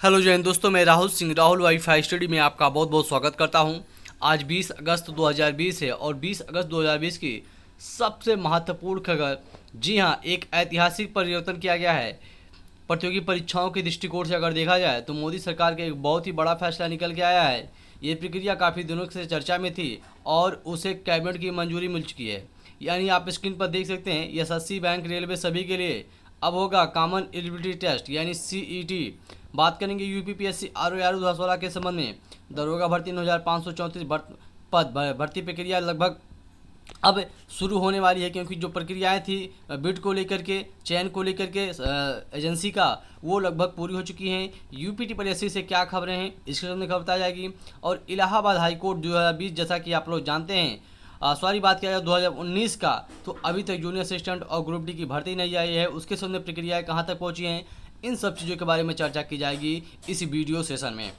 Hello जय हिंद दोस्तों, मैं राहुल सिंह राहुल वाईफाई स्टडी में आपका बहुत बहुत स्वागत करता हूं। आज 20 अगस्त 2020 है और 20 अगस्त 2020 की सबसे महत्वपूर्ण खबर। जी हां, एक ऐतिहासिक परिवर्तन किया गया है प्रतियोगी परीक्षाओं के दृष्टिकोण से। अगर देखा जाए तो मोदी सरकार का एक बहुत ही बड़ा फैसला निकल के आया है। ये प्रक्रिया काफ़ी दिनों से चर्चा में थी और उसे कैबिनेट की मंजूरी मिल चुकी है। यानी आप स्क्रीन पर देख सकते हैं, एसएससी, बैंक, रेलवे सभी के लिए अब होगा कॉमन एलिजिबिलिटी टेस्ट यानी सीईटी। बात करेंगे यूपीपीएससी आरओ 2016 के संबंध में। दरोगा भर्ती 9534 पद भर्ती प्रक्रिया लगभग अब शुरू होने वाली है, क्योंकि जो प्रक्रियाएं थी बिड को लेकर के, चयन को लेकर के एजेंसी का, वो लगभग पूरी हो चुकी हैं। यूपीटी पीएससी से क्या खबरें हैं इसके सामने खबर बताई जाएगी। और इलाहाबाद हाईकोर्ट 2020, जैसा कि आप लोग जानते हैं, सॉरी बात किया जाए 2019 का, तो अभी तक जूनियर असिस्टेंट और ग्रुप डी की भर्ती नहीं आई है। उसके सामने प्रक्रियाएँ कहाँ तक पहुँची हैं, इन सब चीज़ों के बारे में चर्चा की जाएगी इस वीडियो सेशन में।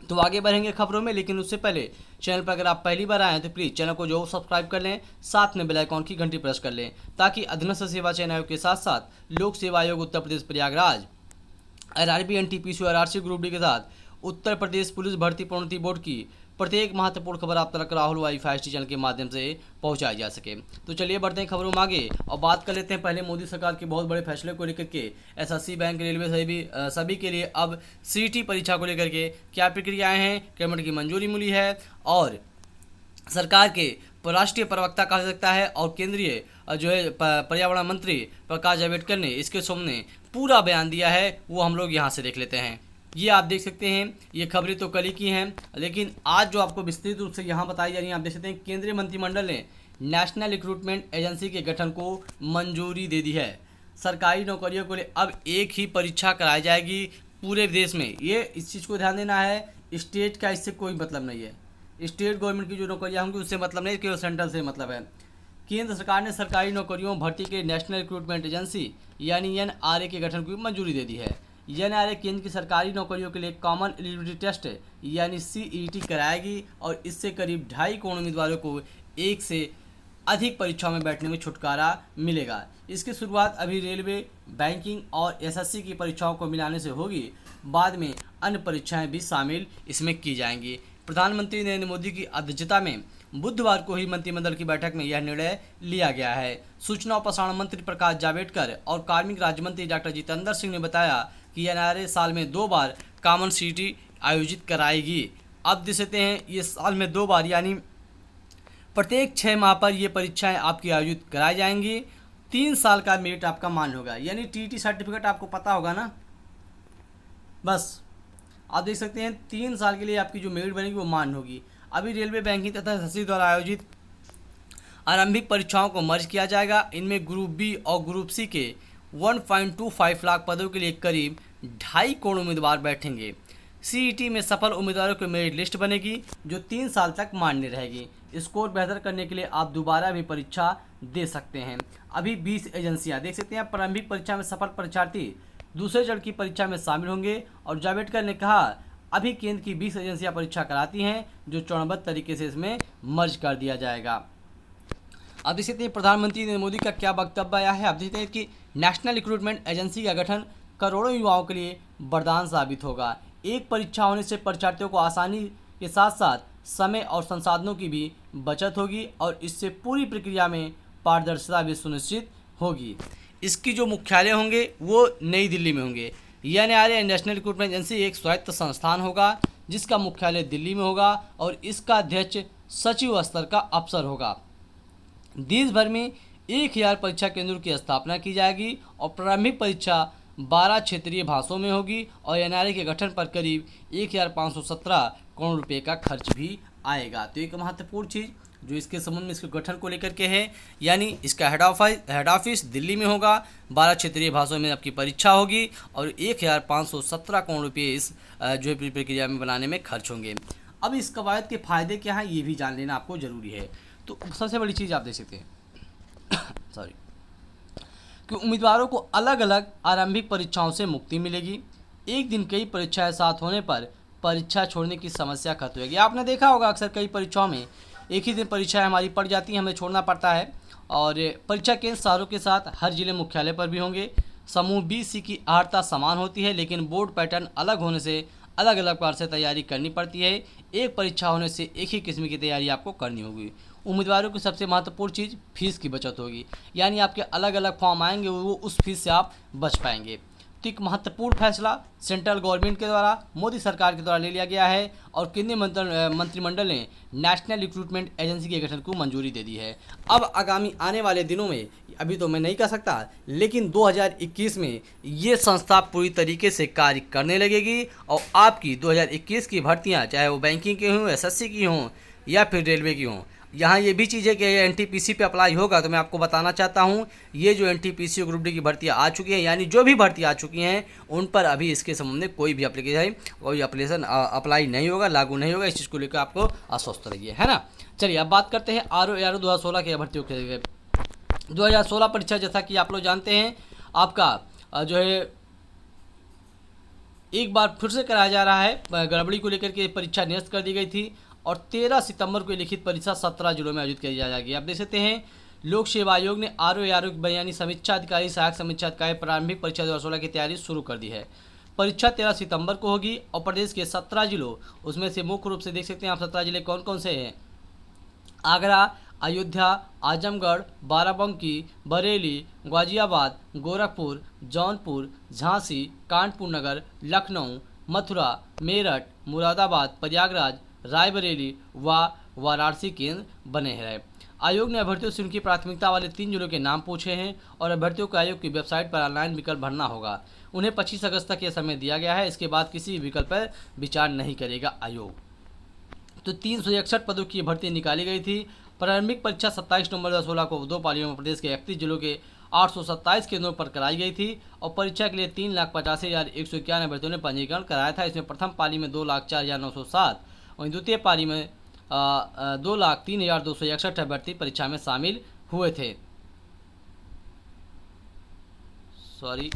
तो आगे बढ़ेंगे खबरों में, लेकिन उससे पहले चैनल पर अगर आप पहली बार आए हैं तो प्लीज़ चैनल को जो सब्सक्राइब कर लें, साथ में बेल आइकॉन की घंटी प्रेस कर लें, ताकि अधीनस्थ सेवा चयन आयोग के साथ साथ लोक सेवा आयोग उत्तर प्रदेश प्रयागराज, आरआरबी, एनटीपीसी और आरसी ग्रुप डी के साथ उत्तर प्रदेश पुलिस भर्ती प्रोन्नति बोर्ड की प्रत्येक महत्वपूर्ण खबर आप तक राहुल वाईफाई चैनल के माध्यम से पहुंचाई जा सके। तो चलिए बढ़ते हैं खबरों में आगे और बात कर लेते हैं पहले मोदी सरकार के बहुत बड़े फैसले को लेकर के। एसएससी, बैंक, रेलवे सभी के लिए अब सीईटी परीक्षा को लेकर के क्या प्रक्रियाएं हैं, कैबिनेट की मंजूरी मिली है और सरकार के राष्ट्रीय प्रवक्ता कहा जा सकता है और केंद्रीय जो है पर्यावरण मंत्री प्रकाश जावड़ेकर ने इसके सामने पूरा बयान दिया है, वो हम लोग यहाँ से देख लेते हैं। ये आप देख सकते हैं, ये खबरें तो कल ही की हैं, लेकिन आज जो आपको विस्तृत रूप से यहाँ बताई जा रही है, आप देख सकते हैं केंद्रीय मंत्रिमंडल ने नेशनल रिक्रूटमेंट एजेंसी के गठन को मंजूरी दे दी है। सरकारी नौकरियों के लिए अब एक ही परीक्षा कराई जाएगी पूरे देश में। ये इस चीज़ को ध्यान देना है, स्टेट का इससे कोई मतलब नहीं है। स्टेट गवर्नमेंट की जो नौकरियाँ होंगी उससे मतलब नहीं, केवल सेंट्रल से मतलब है। केंद्र सरकार ने सरकारी नौकरियों भर्ती के नेशनल रिक्रूटमेंट एजेंसी यानी एनआरए के गठन को मंजूरी दे दी है। एनआरए केंद्र की सरकारी नौकरियों के लिए कॉमन एलिजिबिलिटी टेस्ट यानी सीईटी कराएगी और इससे करीब 2.5 करोड़ उम्मीदवारों को एक से अधिक परीक्षाओं में बैठने में छुटकारा मिलेगा। इसकी शुरुआत अभी रेलवे, बैंकिंग और एसएससी की परीक्षाओं को मिलाने से होगी। बाद में अन्य परीक्षाएं भी शामिल इसमें की जाएंगी। प्रधानमंत्री नरेंद्र मोदी की अध्यक्षता में बुधवार को ही मंत्रिमंडल की बैठक में यह निर्णय लिया गया है। सूचना और प्रसारण मंत्री प्रकाश जावड़ेकर और कार्मिक राज्य मंत्री डॉक्टर जितेंद्र सिंह ने बताया कि एनआरए साल में 2 बार कॉमन सीईटी आयोजित कराएगी। अब देख सकते हैं, ये साल में 2 बार यानी प्रत्येक 6 माह पर ये परीक्षाएं आपकी आयोजित कराई जाएंगी। 3 साल का मेरिट आपका मान होगा, यानी टीटी सर्टिफिकेट आपको पता होगा ना। बस आप देख सकते हैं 3 साल के लिए आपकी जो मेरिट बनेगी वो मान होगी। अभी रेलवे, बैंकिंग तथा एसएससी द्वारा आयोजित आरंभिक परीक्षाओं को मर्ज किया जाएगा। इनमें ग्रुप बी और ग्रुप सी के 1.25 लाख पदों के लिए करीब 2.5 करोड़ उम्मीदवार बैठेंगे। सीईटी में सफल उम्मीदवारों की मेरिट लिस्ट बनेगी जो 3 साल तक मान्य रहेगी। स्कोर बेहतर करने के लिए आप दोबारा भी परीक्षा दे सकते हैं। अभी 20 एजेंसियां देख सकते हैं, प्रारंभिक परीक्षा में सफल परीक्षार्थी दूसरे चरण की परीक्षा में शामिल होंगे। और जावड़ेकर ने कहा अभी केंद्र की 20 एजेंसियां परीक्षा कराती हैं, जो चरणबद्ध तरीके से इसमें मर्ज कर दिया जाएगा। अब देख सकते हैं प्रधानमंत्री नरेंद्र मोदी का क्या वक्तव्य आया है। आप देखते हैं कि नेशनल रिक्रूटमेंट एजेंसी का गठन करोड़ों युवाओं के लिए वरदान साबित होगा। एक परीक्षा होने से परीक्षार्थियों को आसानी के साथ साथ समय और संसाधनों की भी बचत होगी और इससे पूरी प्रक्रिया में पारदर्शिता भी सुनिश्चित होगी। इसकी जो मुख्यालय होंगे वो नई दिल्ली में होंगे। एनआरए नेशनल रिक्रूटमेंट एजेंसी एक स्वायत्त संस्थान होगा जिसका मुख्यालय दिल्ली में होगा और इसका अध्यक्ष सचिव स्तर का अफसर होगा। देश भर में 1000 परीक्षा केंद्रों की स्थापना की जाएगी और प्रारंभिक परीक्षा 12 क्षेत्रीय भाषाओं में होगी और एनआरए के गठन पर करीब 1517 करोड़ रुपए का खर्च भी आएगा। तो एक महत्वपूर्ण चीज़ जो इसके संबंध में इसके गठन को लेकर के है, यानी इसका हेड ऑफिस दिल्ली में होगा, 12 क्षेत्रीय भाषाओं में आपकी परीक्षा होगी और 1517 करोड़ रुपये इस जो है प्रक्रिया में बनाने में खर्च होंगे। अब इस कवायद के फ़ायदे क्या हैं ये भी जान लेना आपको ज़रूरी है। तो सबसे बड़ी चीज़ आप देख सकते हैं सॉरी कि उम्मीदवारों को अलग अलग आरंभिक परीक्षाओं से मुक्ति मिलेगी। एक दिन कई परीक्षाएं साथ होने पर परीक्षा छोड़ने की समस्या खत्म होगी। आपने देखा होगा अक्सर कई परीक्षाओं में एक ही दिन परीक्षाएं हमारी पड़ जाती हैं, हमें छोड़ना पड़ता है। और परीक्षा केंद्र शहरों के साथ हर जिले मुख्यालय पर भी होंगे। समूह बी सी की अर्हता समान होती है, लेकिन बोर्ड पैटर्न अलग होने से अलग अलग प्रकार से तैयारी करनी पड़ती है। एक परीक्षा होने से एक ही किस्म की तैयारी आपको करनी होगी। उम्मीदवारों की सबसे महत्वपूर्ण चीज़ फीस की बचत होगी, यानी आपके अलग अलग फॉर्म आएंगे, वो उस फीस से आप बच पाएंगे। तो एक महत्वपूर्ण फैसला सेंट्रल गवर्नमेंट के द्वारा, मोदी सरकार के द्वारा ले लिया गया है और केंद्रीय मंत्रिमंडल ने नेशनल रिक्रूटमेंट एजेंसी के गठन को मंजूरी दे दी है। अब आगामी आने वाले दिनों में, अभी तो मैं नहीं कह सकता, लेकिन 2021 में ये संस्था पूरी तरीके से कार्य करने लगेगी और आपकी 2021 की भर्तियाँ, चाहे वो बैंकिंग की हों, एसएससी की हों या फिर रेलवे की हों, यहाँ ये भी चीज़ है कि एनटीपीसी पे अप्लाई होगा। तो मैं आपको बताना चाहता हूँ, ये जो एनटीपीसी ग्रुप डी की भर्तियाँ आ चुकी हैं, यानी जो भी भर्ती आ चुकी हैं, उन पर अभी इसके संबंध में कोई भी एप्लीकेशन अप्लाई नहीं होगा, लागू नहीं होगा। इस चीज़ को लेकर आपको आश्वस्त रहिए, है ना। चलिए अब बात करते हैं RO 2016 के भर्तियों के। 2016 परीक्षा, जैसा कि आप लोग जानते हैं, आपका जो है एक बार फिर से कराया जा रहा है। गड़बड़ी को लेकर के परीक्षा निरस्त कर दी गई थी और 13 सितंबर को लिखित परीक्षा 17 जिलों में आयोजित की जाएगी। आप देख सकते हैं, लोक सेवा आयोग ने RO यानी समीक्षा अधिकारी, सहायक समीक्षा अधिकारी प्रारंभिक परीक्षा 2016 की तैयारी शुरू कर दी है। परीक्षा 13 सितंबर को होगी और प्रदेश के 17 जिलों, उसमें से मुख्य रूप से देख सकते हैं आप 17 जिले कौन कौन से हैं। आगरा, अयोध्या, आजमगढ़, बाराबंकी, बरेली, गाजियाबाद, गोरखपुर, जौनपुर, झांसी, कानपुर नगर, लखनऊ, मथुरा, मेरठ, मुरादाबाद, प्रयागराज, रायबरेली व वाराणसी केंद्र बने हैं। आयोग ने अभ्यर्थियों से उनकी प्राथमिकता वाले 3 जिलों के नाम पूछे हैं और अभ्यर्थियों को आयोग की वेबसाइट पर ऑनलाइन विकल्प भरना होगा। उन्हें 25 अगस्त तक यह समय दिया गया है। इसके बाद किसी विकल्प पर विचार नहीं करेगा आयोग। तो 361 पदों की भर्ती निकाली गई थी। प्रारंभिक परीक्षा 27 नवंबर 2016 को 2 पालियों में प्रदेश के 31 जिलों के 827 केंद्रों पर कराई गई थी और परीक्षा के लिए 3,85,191 अभ्यर्थियों ने पंजीकरण कराया था। इसमें प्रथम पाली में 2,04,907, वहीं द्वितीय पाली में 2,03,261 अभ्यर्थी परीक्षा में शामिल हुए थे। सॉरी,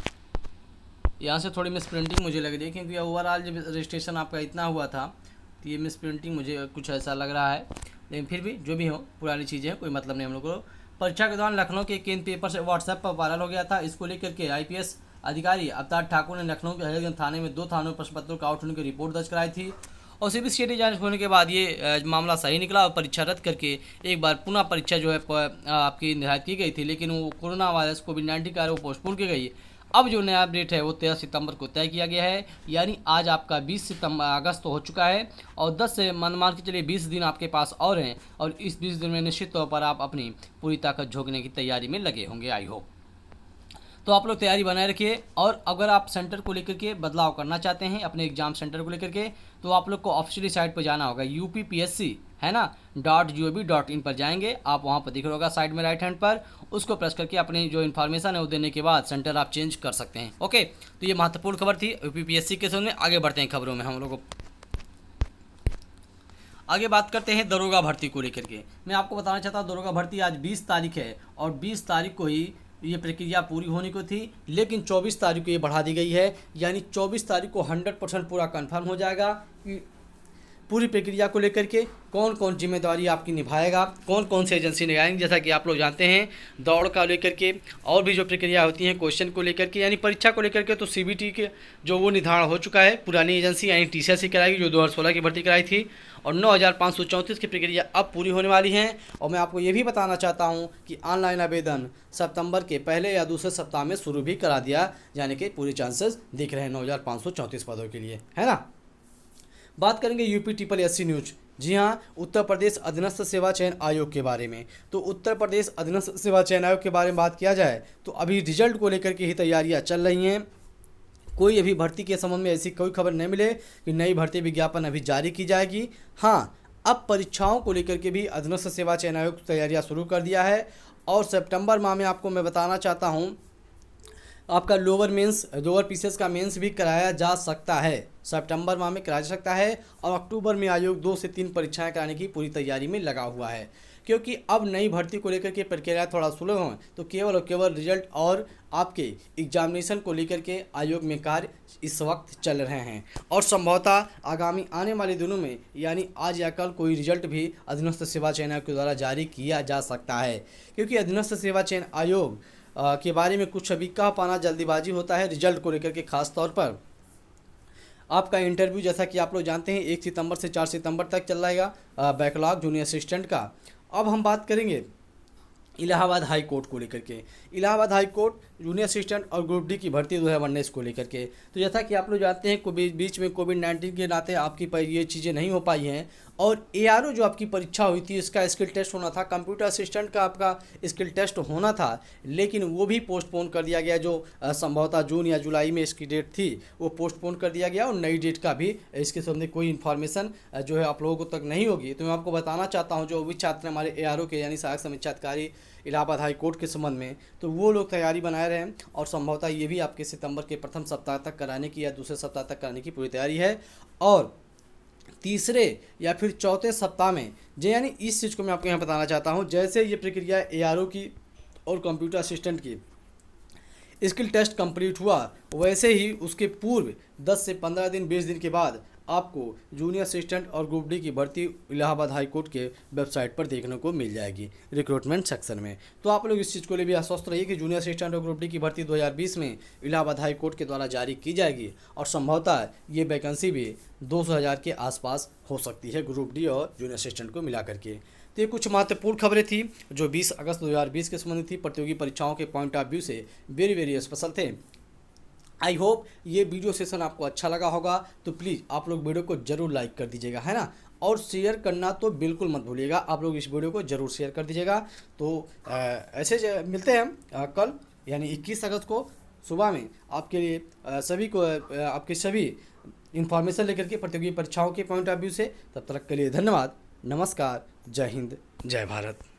यहाँ से थोड़ी मिस प्रिंटिंग मुझे लग रही है, क्योंकि ओवरऑल जब रजिस्ट्रेशन आपका इतना हुआ था तो ये मिस प्रिंटिंग मुझे कुछ ऐसा लग रहा है, लेकिन फिर भी जो भी हो, पुरानी चीज़ें हैं, कोई मतलब नहीं हम लोग को। परीक्षा के दौरान लखनऊ के केंद्र पेपर से व्हाट्सएप पर वायरल हो गया था। इसको लेकर के IPS अधिकारी अवतार ठाकुर ने लखनऊ के हजरतगंज थाने में 2 थानों प्रश्न पत्रों का आउट होने की रिपोर्ट दर्ज कराई थी और CBCID जांच होने के बाद ये मामला सही निकला और परीक्षा रद्द करके एक बार पुनः परीक्षा जो है आपकी निर्धारित की गई थी, लेकिन वो कोरोना वायरस COVID-19 के कारण वो पोस्टपोन की गई। अब जो नया अपडेट है वो 13 सितंबर को तय किया गया है, यानी आज आपका 20 अगस्त हो चुका है और 10 से मान के चलिए 20 दिन आपके पास और हैं और इस 20 दिन में निश्चित तौर पर आप अपनी पूरी ताकत झोंकने की तैयारी में लगे होंगे। आई होप तो आप लोग तैयारी बनाए रखिए। और अगर आप सेंटर को लेकर के बदलाव करना चाहते हैं अपने एग्जाम सेंटर को लेकर के, तो आप लोग को ऑफिशियली साइट पर जाना होगा, UPPSC है ना .gov.in पर जाएंगे आप, वहाँ पर दिख रहा होगा साइड में राइट हैंड पर, उसको प्रेस करके अपनी जो इन्फॉर्मेशन है वो देने के बाद सेंटर आप चेंज कर सकते हैं। ओके, तो ये महत्वपूर्ण खबर थी UPPSC के सामने। आगे बढ़ते हैं खबरों में, हम लोग आगे बात करते हैं दरोगा भर्ती को लेकर के। मैं आपको बताना चाहता हूँ दरोगा भर्ती आज 20 तारीख है और 20 तारीख को ही ये प्रक्रिया पूरी होने को थी, लेकिन 24 तारीख को ये बढ़ा दी गई है, यानी 24 तारीख को 100% पूरा कंफर्म हो जाएगा कि पूरी प्रक्रिया को लेकर के कौन कौन जिम्मेदारी आपकी निभाएगा, कौन कौन से एजेंसी निभाएंगे। जैसा कि आप लोग जानते हैं दौड़ का लेकर के और भी जो प्रक्रिया होती है क्वेश्चन को लेकर के, यानी परीक्षा को लेकर के, तो CBT के जो वो निर्धारण हो चुका है। पुरानी एजेंसी यानी TCS कराएगी जो 2016 की भर्ती कराई थी और 9,534 की प्रक्रिया अब पूरी होने वाली है। और मैं आपको ये भी बताना चाहता हूँ कि ऑनलाइन आवेदन सितंबर के पहले या दूसरे सप्ताह में शुरू भी करा दिया जाने के पूरे चांसेस दिख रहे हैं 9,534 पदों के लिए, है ना। बात करेंगे UPSSC न्यूज। जी हाँ, उत्तर प्रदेश अधीनस्थ सेवा चयन आयोग के बारे में। तो उत्तर प्रदेश अधीनस्थ सेवा चयन आयोग के बारे में बात किया जाए तो अभी रिजल्ट को लेकर के ही तैयारियां चल रही हैं। कोई अभी भर्ती के संबंध में ऐसी कोई खबर नहीं मिले कि नई भर्ती विज्ञापन अभी जारी की जाएगी। हाँ, अब परीक्षाओं को लेकर के भी अधीनस्थ सेवा चयन आयोग तैयारियां शुरू कर दिया है और सितंबर माह में आपको मैं बताना चाहता हूँ आपका लोअर PCS का मेंस भी कराया जा सकता है, सितंबर माह में कराया जा सकता है और अक्टूबर में आयोग 2 से 3 परीक्षाएं कराने की पूरी तैयारी में लगा हुआ है। क्योंकि अब नई भर्ती को लेकर के प्रक्रिया थोड़ा सुलभ हो तो केवल और केवल रिजल्ट और आपके एग्जामिनेशन को लेकर के आयोग में कार्य इस वक्त चल रहे हैं और संभवतः आगामी आने वाले दिनों में यानी आज या कल कोई रिजल्ट भी अधीनस्थ सेवा चयन आयोग के द्वारा जारी किया जा सकता है। क्योंकि अधीनस्थ सेवा चयन आयोग के बारे में कुछ अभी कह पाना जल्दीबाजी होता है रिजल्ट को लेकर के। खास तौर पर आपका इंटरव्यू, जैसा कि आप लोग जानते हैं, 1 सितंबर से 4 सितंबर तक चल रहेगा बैकलॉग जूनियर असिस्टेंट का। अब हम बात करेंगे इलाहाबाद हाई कोर्ट को लेकर के। Allahabad high court junior assistant और ग्रुप डी की भर्ती 2019 को लेकर के। तो जैसा कि आप लोग जानते हैं बीच में कोविड-19 के नाते आपकी ये चीज़ें नहीं हो पाई हैं, और एआरओ जो आपकी परीक्षा हुई थी इसका स्किल टेस्ट होना था, कंप्यूटर असिस्टेंट का आपका स्किल टेस्ट होना था, लेकिन वो भी पोस्टपोन कर दिया गया। जो संभवतः जून या जुलाई में इसकी डेट थी वो पोस्टपोन कर दिया गया, और नई डेट का भी इसके संबंधी कोई इन्फॉर्मेशन जो है आप लोगों तक नहीं होगी। तो मैं आपको बताना चाहता हूँ जो भी छात्र हमारे एआरओ के यानी सहायक समीक्षाधिकारी इलाहाबाद हाई कोर्ट के संबंध में, तो वो लोग तैयारी बनाए रहे हैं, और संभवतः ये भी आपके सितंबर के प्रथम सप्ताह तक कराने की या दूसरे सप्ताह तक कराने की पूरी तैयारी है। और तीसरे या फिर चौथे सप्ताह में यानी इस चीज़ को मैं आपको यहाँ बताना चाहता हूँ, जैसे ये प्रक्रिया एआरओ की और कंप्यूटर असिस्टेंट की स्किल टेस्ट कंप्लीट हुआ, वैसे ही उसके पूर्व 10 से 15 दिन 20 दिन के बाद आपको जूनियर असिस्टेंट और ग्रुप डी की भर्ती इलाहाबाद हाई कोर्ट के वेबसाइट पर देखने को मिल जाएगी रिक्रूटमेंट सेक्शन में। तो आप लोग इस चीज़ को लिए भी आश्वस्त रहिए कि जूनियर असिस्टेंट और ग्रुप डी की भर्ती 2020 में इलाहाबाद हाई कोर्ट के द्वारा जारी की जाएगी, और संभवतः ये वैकेंसी भी 200,000 के आसपास हो सकती है ग्रुप डी और जूनियर असिस्टेंट को मिला करके। तो ये कुछ महत्वपूर्ण खबरें थी जो 20 अगस्त 2020 के संबंधित थी, प्रतियोगी परीक्षाओं के पॉइंट ऑफ व्यू से वेरी वेरी स्पेशल थे। आई होप ये वीडियो सेशन आपको अच्छा लगा होगा, तो प्लीज़ आप लोग वीडियो को ज़रूर लाइक कर दीजिएगा, है ना, और शेयर करना तो बिल्कुल मत भूलिएगा। आप लोग इस वीडियो को ज़रूर शेयर कर दीजिएगा। तो ऐसे मिलते हैं हम कल यानी 21 अगस्त को सुबह में आपके लिए सभी को आपके सभी इन्फॉर्मेशन लेकर के प्रतियोगी परीक्षाओं के पॉइंट ऑफ व्यू से। तब तक के लिए धन्यवाद, नमस्कार, जय हिंद, जय भारत।